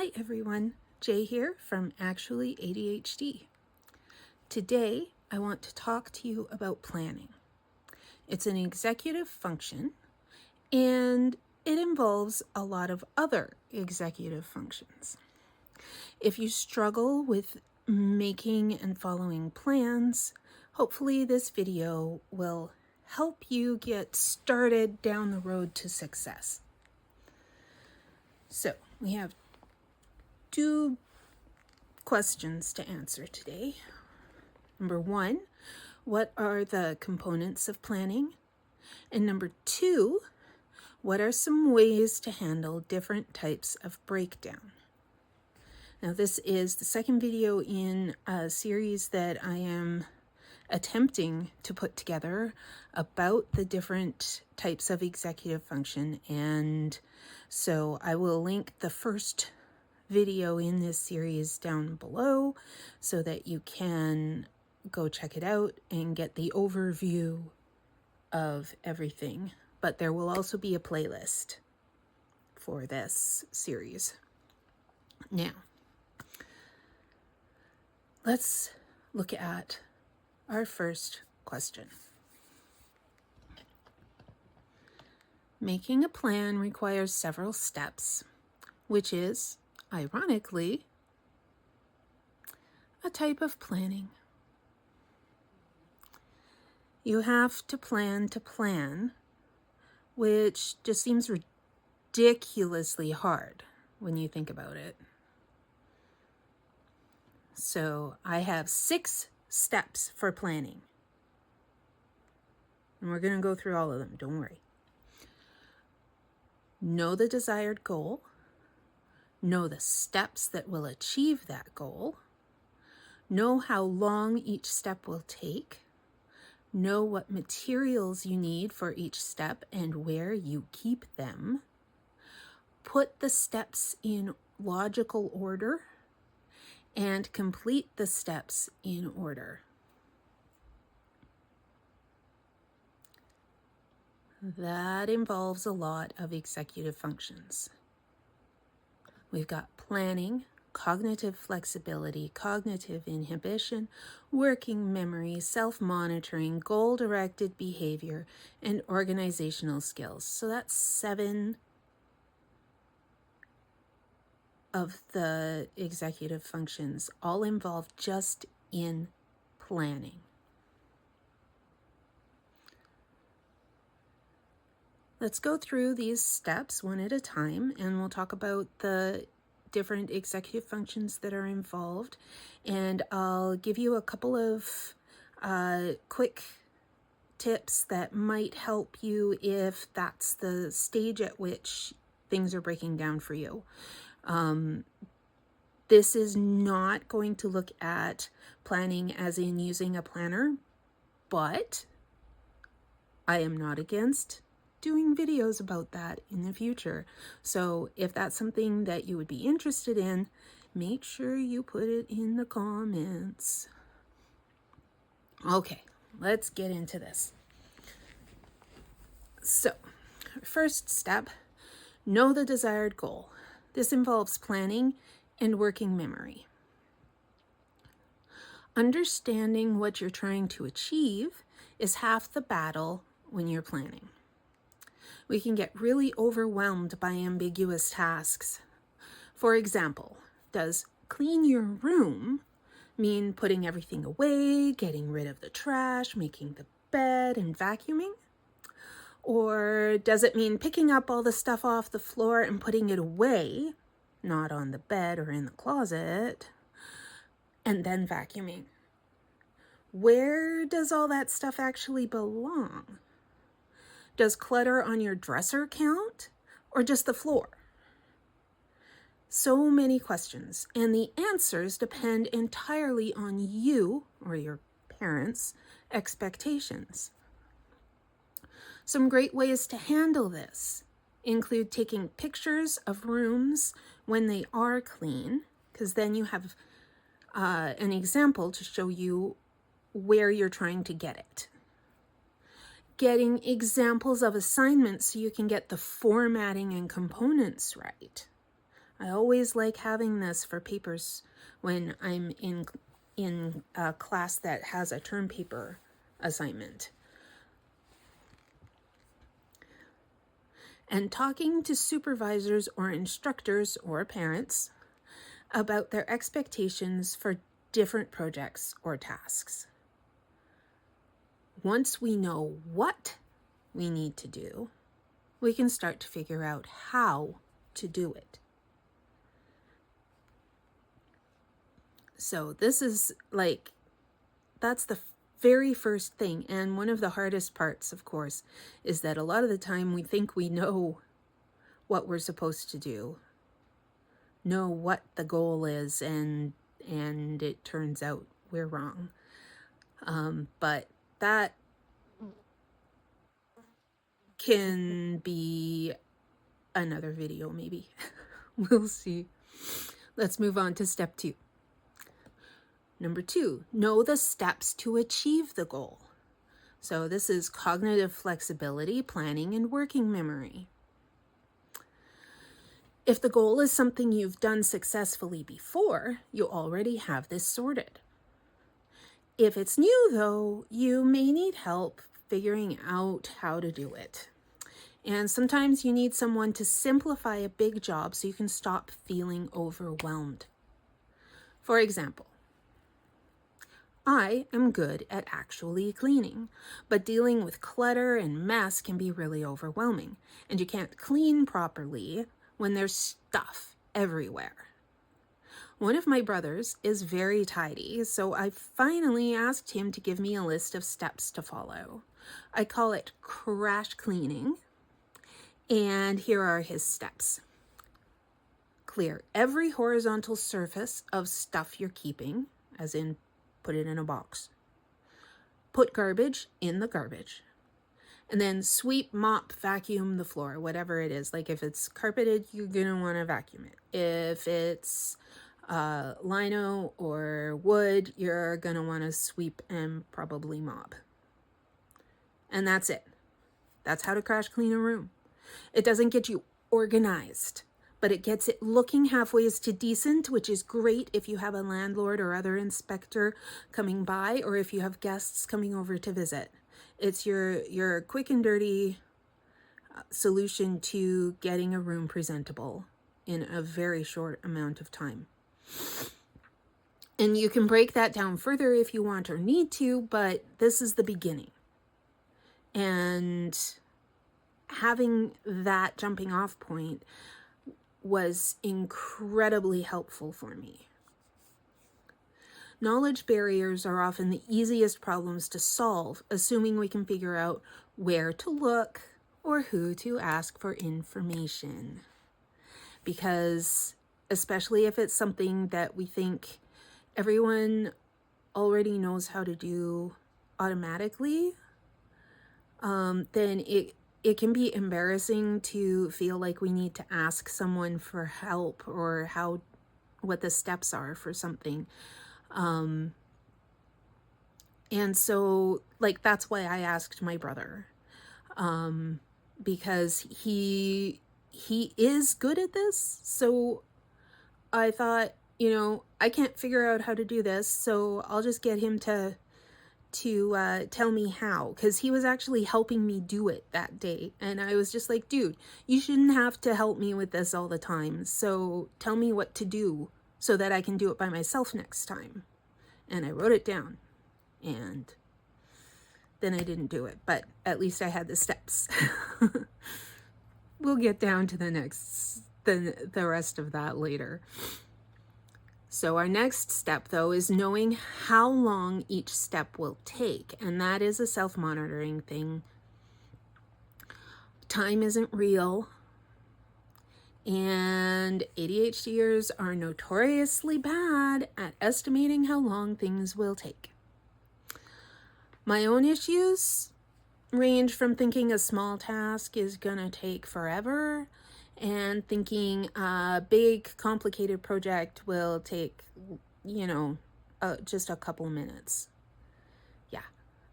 Hi everyone, Jay here from Actually ADHD. Today I want to talk to you about planning. It's an executive function and it involves a lot of other executive functions. If you struggle with making and following plans, hopefully this video will help you get started down the road to success. So we have two questions to answer today. Number one, what are the components of planning? And number two, what are some ways to handle different types of breakdown? Now, this is the second video in a series that I am attempting to put together about the different types of executive function. And so I will link the first video in this series down below so that you can go check it out and get the overview of everything. But there will also be a playlist for this series. Now, let's look at our first question. Making a plan requires several steps, which is, ironically, a type of planning. You have to plan, which just seems ridiculously hard when you think about it. So I have 6 steps for planning. And we're going to go through all of them, don't worry. Know the desired goal. Know the steps that will achieve that goal. Know how long each step will take. Know what materials you need for each step and where you keep them. Put the steps in logical order and complete the steps in order. That involves a lot of executive functions. We've got planning, cognitive flexibility, cognitive inhibition, working memory, self-monitoring, goal-directed behavior, and organizational skills. So that's 7 of the executive functions, all involved just in planning. Let's go through these steps one at a time, and we'll talk about the different executive functions that are involved. And I'll give you a couple of quick tips that might help you if that's the stage at which things are breaking down for you. This is not going to look at planning as in using a planner, but I am not against doing videos about that in the future. So if that's something that you would be interested in, make sure you put it in the comments. Okay, let's get into this. So, first step, know the desired goal. This involves planning and working memory. Understanding what you're trying to achieve is half the battle when you're planning. We can get really overwhelmed by ambiguous tasks. For example, does clean your room mean putting everything away, getting rid of the trash, making the bed, and vacuuming? Or does it mean picking up all the stuff off the floor and putting it away, not on the bed or in the closet, and then vacuuming? Where does all that stuff actually belong? Does clutter on your dresser count, or just the floor? So many questions, and the answers depend entirely on you or your parents' expectations. Some great ways to handle this include taking pictures of rooms when they are clean, because then you have an example to show you where you're trying to get it. Getting examples of assignments so you can get the formatting and components right. I always like having this for papers when I'm in a class that has a term paper assignment. And talking to supervisors or instructors or parents about their expectations for different projects or tasks. Once we know what we need to do, we can start to figure out how to do it. So this is that's the very first thing. And one of the hardest parts, of course, is that a lot of the time we think we know what we're supposed to do, know what the goal is, and it turns out we're wrong. But that can be another video, maybe. We'll see. Let's move on to step 2. Number 2, know the steps to achieve the goal. So this is cognitive flexibility, planning, and working memory. If the goal is something you've done successfully before, you already have this sorted. If it's new, though, you may need help figuring out how to do it. And sometimes you need someone to simplify a big job so you can stop feeling overwhelmed. For example, I am good at actually cleaning, but dealing with clutter and mess can be really overwhelming, and you can't clean properly when there's stuff everywhere. One of my brothers is very tidy, so I finally asked him to give me a list of steps to follow. I call it crash cleaning, and here are his steps. Clear every horizontal surface of stuff you're keeping, as in put it in a box. Put garbage in the garbage. And then sweep, mop, vacuum the floor, whatever it is. Like if it's carpeted, you're going to want to vacuum it. If it's lino or wood, you're going to want to sweep and probably mop. And that's it. That's how to crash clean a room. It doesn't get you organized, but it gets it looking halfway to decent, which is great if you have a landlord or other inspector coming by, or if you have guests coming over to visit. It's your quick and dirty solution to getting a room presentable in a very short amount of time. And you can break that down further if you want or need to, but this is the beginning. And having that jumping off point was incredibly helpful for me. Knowledge barriers are often the easiest problems to solve, assuming we can figure out where to look or who to ask for information. Because especially if it's something that we think everyone already knows how to do automatically, then it can be embarrassing to feel like we need to ask someone for help or what the steps are for something. And so that's why I asked my brother, because he is good at this. So I thought, I can't figure out how to do this, so I'll just get him to tell me how, because he was actually helping me do it that day. And I was just like, dude, you shouldn't have to help me with this all the time. So tell me what to do so that I can do it by myself next time. And I wrote it down, and then I didn't do it, but at least I had the steps. We'll get down to the rest of that later. So our next step, though, is knowing how long each step will take, and that is a self-monitoring thing. Time isn't real, and ADHDers are notoriously bad at estimating how long things will take. My own issues range from thinking a small task is gonna take forever and thinking a big, complicated project will take, just a couple minutes. Yeah,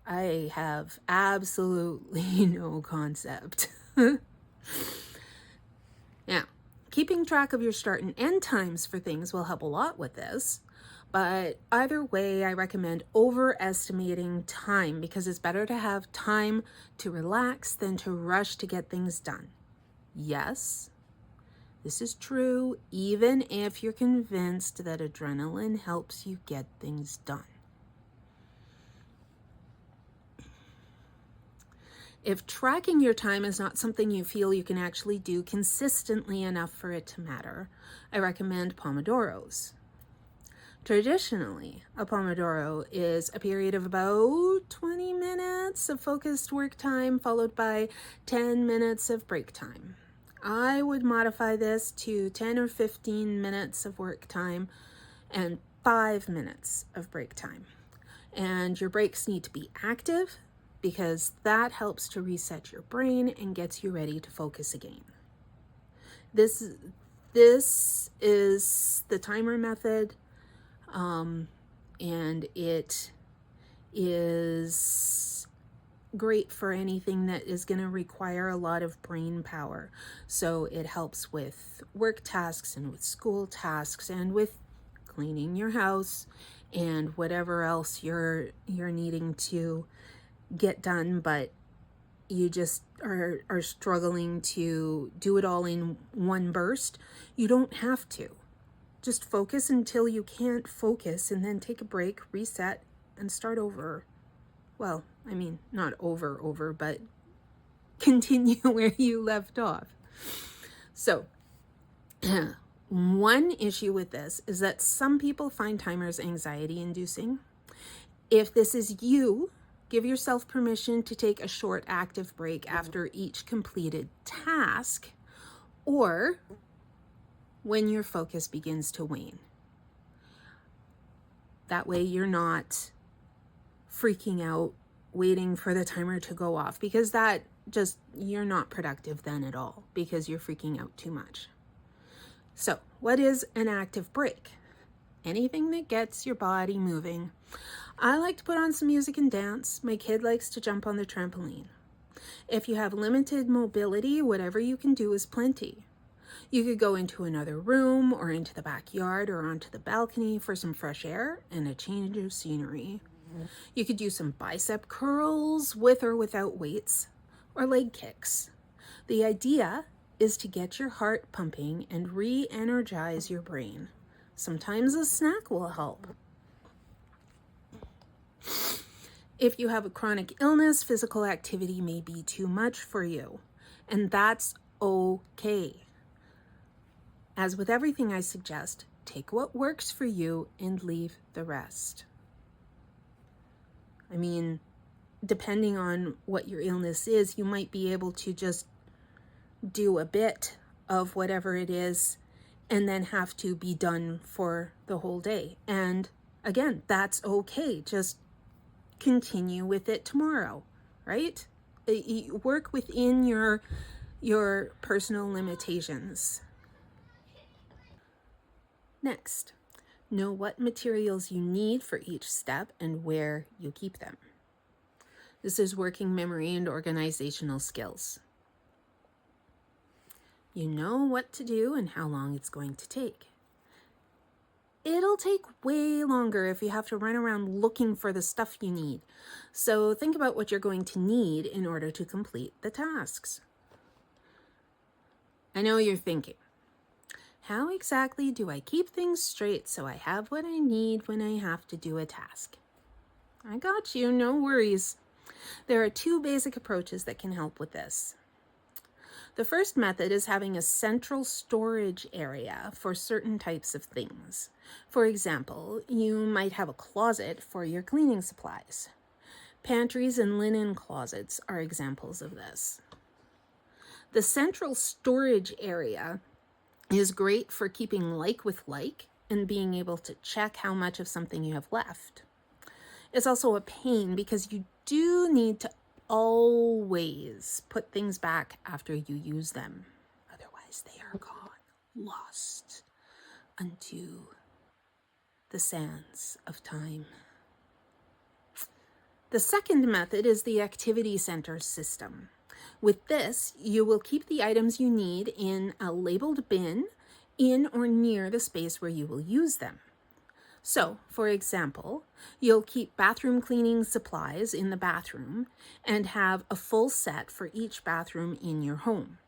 I have absolutely no concept. Now, Keeping track of your start and end times for things will help a lot with this. But either way, I recommend overestimating time because it's better to have time to relax than to rush to get things done. Yes, this is true even if you're convinced that adrenaline helps you get things done. If tracking your time is not something you feel you can actually do consistently enough for it to matter, I recommend Pomodoros. Traditionally, a Pomodoro is a period of about 20 minutes of focused work time followed by 10 minutes of break time. I would modify this to 10 or 15 minutes of work time and 5 minutes of break time. And your breaks need to be active because that helps to reset your brain and gets you ready to focus again. This is the timer method, and it is great for anything that is going to require a lot of brain power. So it helps with work tasks and with school tasks and with cleaning your house and whatever else you're needing to get done, but you just are struggling to do it all in one burst. You don't have to. Just focus until you can't focus and then take a break, reset, and start over. Well, I mean, not over, but continue where you left off. So, one issue with this is that some people find timers anxiety-inducing. If this is you, give yourself permission to take a short active break after each completed task or when your focus begins to wane. That way you're not freaking out, waiting for the timer to go off, because you're not productive then at all because you're freaking out too much. So, what is an active break? Anything that gets your body moving. I like to put on some music and dance. My kid likes to jump on the trampoline. If you have limited mobility, whatever you can do is plenty. You could go into another room or into the backyard or onto the balcony for some fresh air and a change of scenery. You could do some bicep curls with or without weights or leg kicks. The idea is to get your heart pumping and re-energize your brain. Sometimes a snack will help. If you have a chronic illness, physical activity may be too much for you, and that's okay. As with everything I suggest, take what works for you and leave the rest. I mean, depending on what your illness is, you might be able to just do a bit of whatever it is and then have to be done for the whole day. And again, that's okay. Just continue with it tomorrow, right? Work within your personal limitations. Next, know what materials you need for each step and where you keep them. This is working memory and organizational skills. You know what to do and how long it's going to take. It'll take way longer if you have to run around looking for the stuff you need. So think about what you're going to need in order to complete the tasks. I know you're thinking, how exactly do I keep things straight so I have what I need when I have to do a task? I got you, no worries. There are 2 basic approaches that can help with this. The first method is having a central storage area for certain types of things. For example, you might have a closet for your cleaning supplies. Pantries and linen closets are examples of this. The central storage area is great for keeping like with like and being able to check how much of something you have left. It's also a pain because you do need to always put things back after you use them. Otherwise, they are gone, lost unto the sands of time. The second method is the activity center system. With this, you will keep the items you need in a labeled bin in or near the space where you will use them. So, for example, you'll keep bathroom cleaning supplies in the bathroom and have a full set for each bathroom in your home.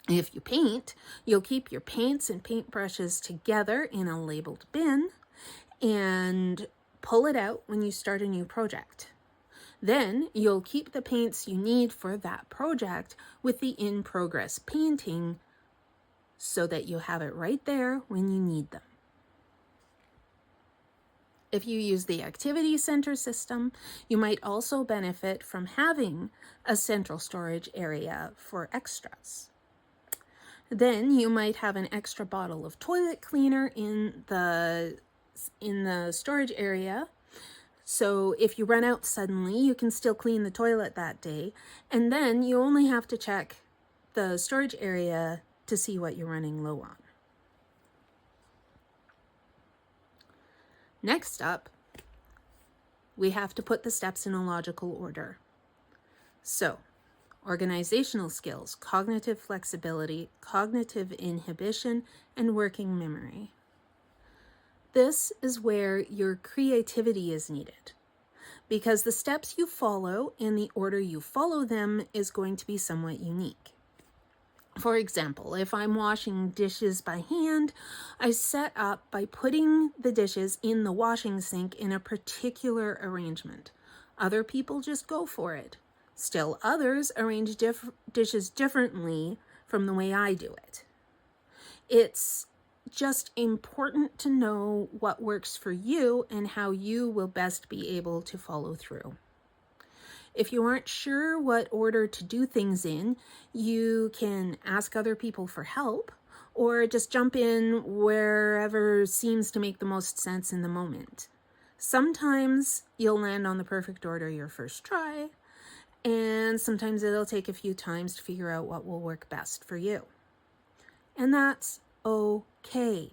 If you paint, you'll keep your paints and paintbrushes together in a labeled bin and pull it out when you start a new project. Then you'll keep the paints you need for that project with the in-progress painting so that you have it right there when you need them. If you use the activity center system, you might also benefit from having a central storage area for extras. Then you might have an extra bottle of toilet cleaner in the storage area. So if you run out suddenly, you can still clean the toilet that day. And then you only have to check the storage area to see what you're running low on. Next up, we have to put the steps in a logical order. So, organizational skills, cognitive flexibility, cognitive inhibition, and working memory. This is where your creativity is needed, because the steps you follow and the order you follow them is going to be somewhat unique. For example, if I'm washing dishes by hand, I set up by putting the dishes in the washing sink in a particular arrangement. Other people just go for it. Still others arrange dishes differently from the way I do it. It's just important to know what works for you and how you will best be able to follow through. If you aren't sure what order to do things in, you can ask other people for help or just jump in wherever seems to make the most sense in the moment. Sometimes you'll land on the perfect order your first try, and sometimes it'll take a few times to figure out what will work best for you. And that's okay.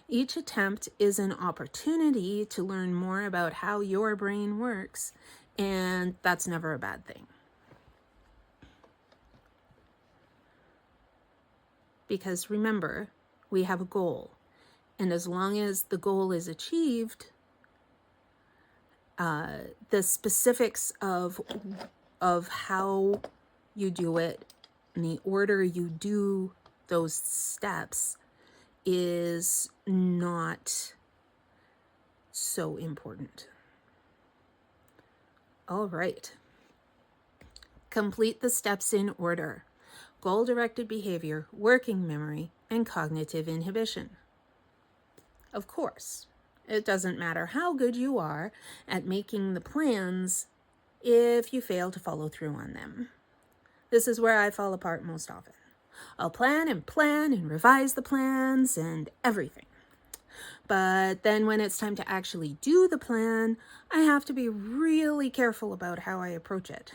Each attempt is an opportunity to learn more about how your brain works, and that's never a bad thing. Because remember, we have a goal, and as long as the goal is achieved, the specifics of how you do it and the order you do those steps is not so important. All right. Complete the steps in order: goal-directed behavior, working memory, and cognitive inhibition. Of course, it doesn't matter how good you are at making the plans if you fail to follow through on them. This is where I fall apart most often. I'll plan and revise the plans and everything. But then when it's time to actually do the plan, I have to be really careful about how I approach it.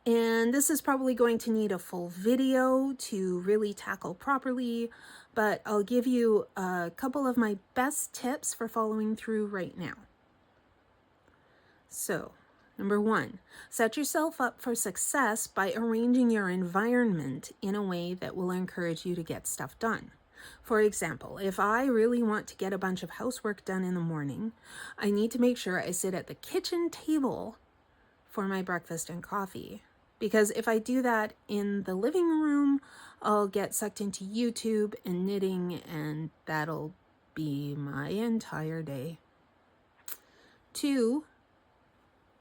And this is probably going to need a full video to really tackle properly, but I'll give you a couple of my best tips for following through right now. So, number 1, set yourself up for success by arranging your environment in a way that will encourage you to get stuff done. For example, if I really want to get a bunch of housework done in the morning, I need to make sure I sit at the kitchen table for my breakfast and coffee. Because if I do that in the living room, I'll get sucked into YouTube and knitting, and that'll be my entire day. 2,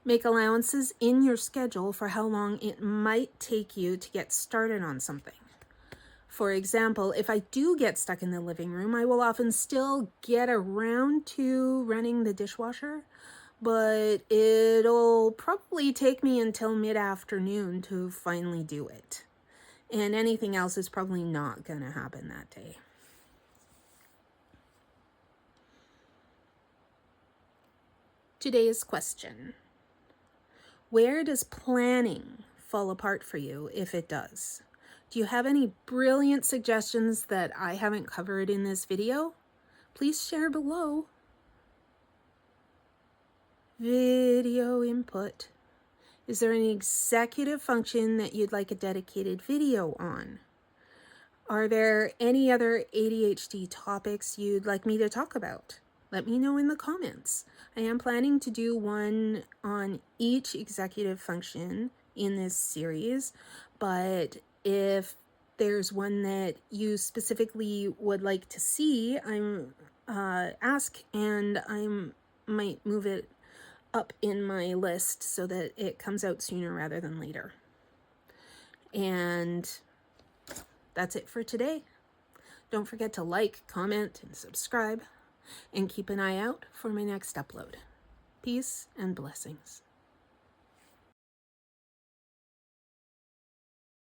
make allowances in your schedule for how long it might take you to get started on something. For example, if I do get stuck in the living room, I will often still get around to running the dishwasher, but it'll probably take me until mid-afternoon to finally do it. And anything else is probably not going to happen that day. Today's question: where does planning fall apart for you, if it does? Do you have any brilliant suggestions that I haven't covered in this video? Please share below. Video input Is there any executive function that you'd like a dedicated video on? Are there any other ADHD topics you'd like me to talk about? Let me know in the comments. I am planning to do one on each executive function in this series, but if there's one that you specifically would like to see, ask, and I might move it up in my list so that it comes out sooner rather than later. And that's it for today. Don't forget to like, comment, and subscribe, and keep an eye out for my next upload. Peace and blessings.